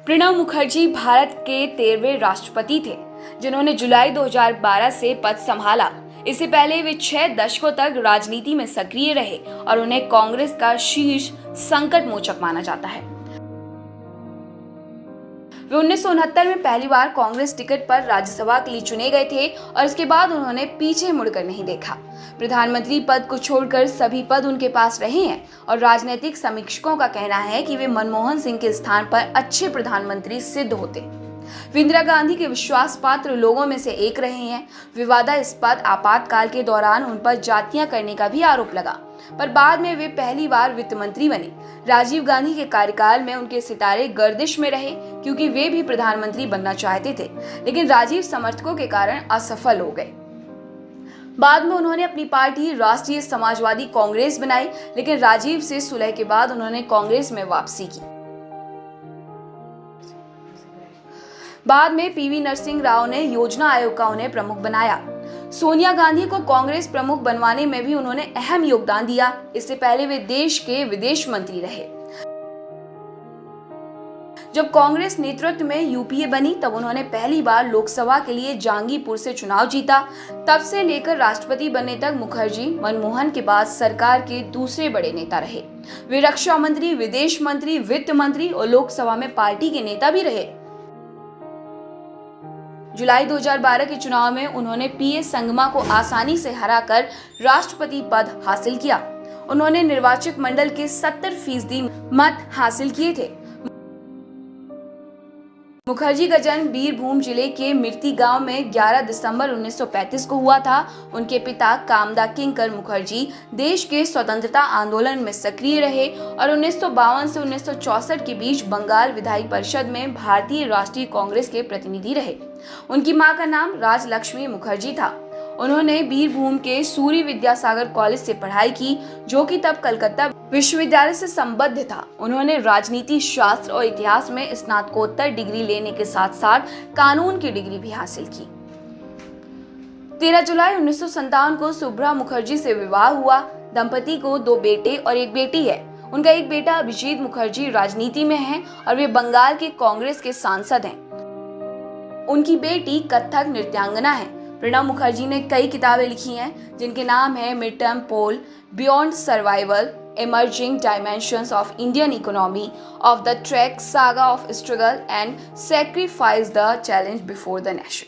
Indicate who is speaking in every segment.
Speaker 1: प्रणब मुखर्जी भारत के 13वें राष्ट्रपति थे जिन्होंने जुलाई 2012 से पद संभाला। इससे पहले वे 6 दशकों तक राजनीति में सक्रिय रहे और उन्हें कांग्रेस का शीर्ष संकट मोचक माना जाता है। वे 1969 में पहली बार कांग्रेस टिकट पर राज्यसभा के लिए चुने गए थे और इसके बाद उन्होंने पीछे मुड़कर नहीं देखा। प्रधानमंत्री पद को छोड़कर सभी पद उनके पास रहे हैं और राजनीतिक समीक्षकों का कहना है कि वे मनमोहन सिंह के स्थान पर अच्छे प्रधानमंत्री सिद्ध होते। वे इंदिरा गांधी के विश्वास पात्र लोगों में से एक रहे हैं। विवादास्पद आपातकाल के दौरान उन पर जातियां करने का भी आरोप लगा, पर बाद में वे पहली बार वित्त मंत्री बने। राजीव गांधी के कार्यकाल में उनके सितारे गर्दिश में रहे क्योंकि वे भी प्रधानमंत्री बनना चाहते थे, लेकिन राजीव समर्थकों के कारण असफल हो गए। बाद में उन्होंने अपनी पार्टी राष्ट्रीय समाजवादी कांग्रेस बनाई, लेकिन राजीव से सुलह के बाद उन्होंने कांग्रेस में वापसी की। बाद में पीवी नरसिंह राव ने योजना आयोग का उन्हें प्रमुख बनाया। सोनिया गांधी को कांग्रेस प्रमुख बनवाने में भी उन्होंने अहम योगदान दिया। इससे पहले वे देश के विदेश मंत्री रहे। जब कांग्रेस नेतृत्व में यूपीए बनी तब उन्होंने पहली बार लोकसभा के लिए जहांगीरपुर से चुनाव जीता। तब से लेकर राष्ट्रपति बनने तक मुखर्जी मनमोहन के बाद सरकार के दूसरे बड़े नेता रहे। वे रक्षा मंत्री, विदेश मंत्री, वित्त मंत्री और लोकसभा में पार्टी के नेता भी रहे। जुलाई 2012 के चुनाव में उन्होंने पीएस संगमा को आसानी से हराकर राष्ट्रपति पद हासिल किया। उन्होंने निर्वाचक मंडल के 70% मत हासिल किए थे। मुखर्जी का जन्म बीरभूम जिले के मिर्ती गांव में 11 दिसंबर 1935 को हुआ था। उनके पिता कामदा किंकर मुखर्जी देश के स्वतंत्रता आंदोलन में सक्रिय रहे और 1952 से 1964 के बीच बंगाल विधायी परिषद में भारतीय राष्ट्रीय कांग्रेस के प्रतिनिधि रहे। उनकी मां का नाम राजलक्ष्मी मुखर्जी था। उन्होंने बीरभूम के सूर्य विद्यासागर कॉलेज से पढ़ाई की, जो कि तब कलकत्ता विश्वविद्यालय से संबद्ध था। उन्होंने राजनीति शास्त्र और इतिहास में स्नातकोत्तर डिग्री लेने के साथ साथ कानून की डिग्री भी हासिल की। 13 जुलाई 1957 को सुब्रा मुखर्जी से विवाह हुआ। दंपति को 2 बेटे और 1 बेटी है। उनका एक बेटा अभिजीत मुखर्जी राजनीति में है और वे बंगाल के कांग्रेस के सांसद हैं। उनकी बेटी कथक नृत्यांगना है। प्रणब मुखर्जी ने कई किताबें लिखी हैं जिनके नाम है mid term poll, beyond survival, emerging dimensions of Indian economy, off the track, saga of struggle and sacrifice the challenge before the nation.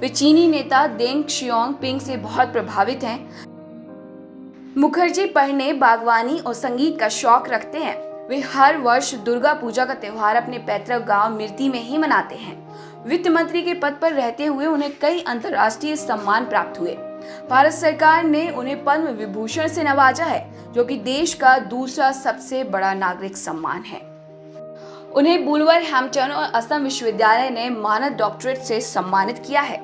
Speaker 1: वे चीनी नेता देंग शियाओपिंग से बहुत प्रभावित हैं। मुखर्जी पढ़ने, बागवानी और संगीत का शौक रखते हैं। वे हर वर्ष दुर्गा पूजा का त्योहार अपने पैतृक गांव मिर्ती में ही मनाते हैं। वित्त मंत्री के पद पर रहते हुए उन्हें कई अंतर्राष्ट्रीय सम्मान प्राप्त हुए। भारत सरकार ने उन्हें पद्म विभूषण से नवाजा है, जो कि देश का दूसरा सबसे बड़ा नागरिक सम्मान है। उन्हें वुलवरहैम्पटन और असम विश्वविद्यालय ने मानद डॉक्टरेट से सम्मानित किया है।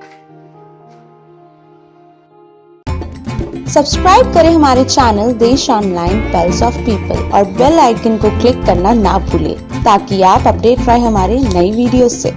Speaker 2: सब्सक्राइब करें हमारे चैनल देश ऑनलाइन पल्स ऑफ पीपल और बेल आइकन को क्लिक करना ना भूलें ताकि आप अपडेट रहे हमारे नई वीडियो से।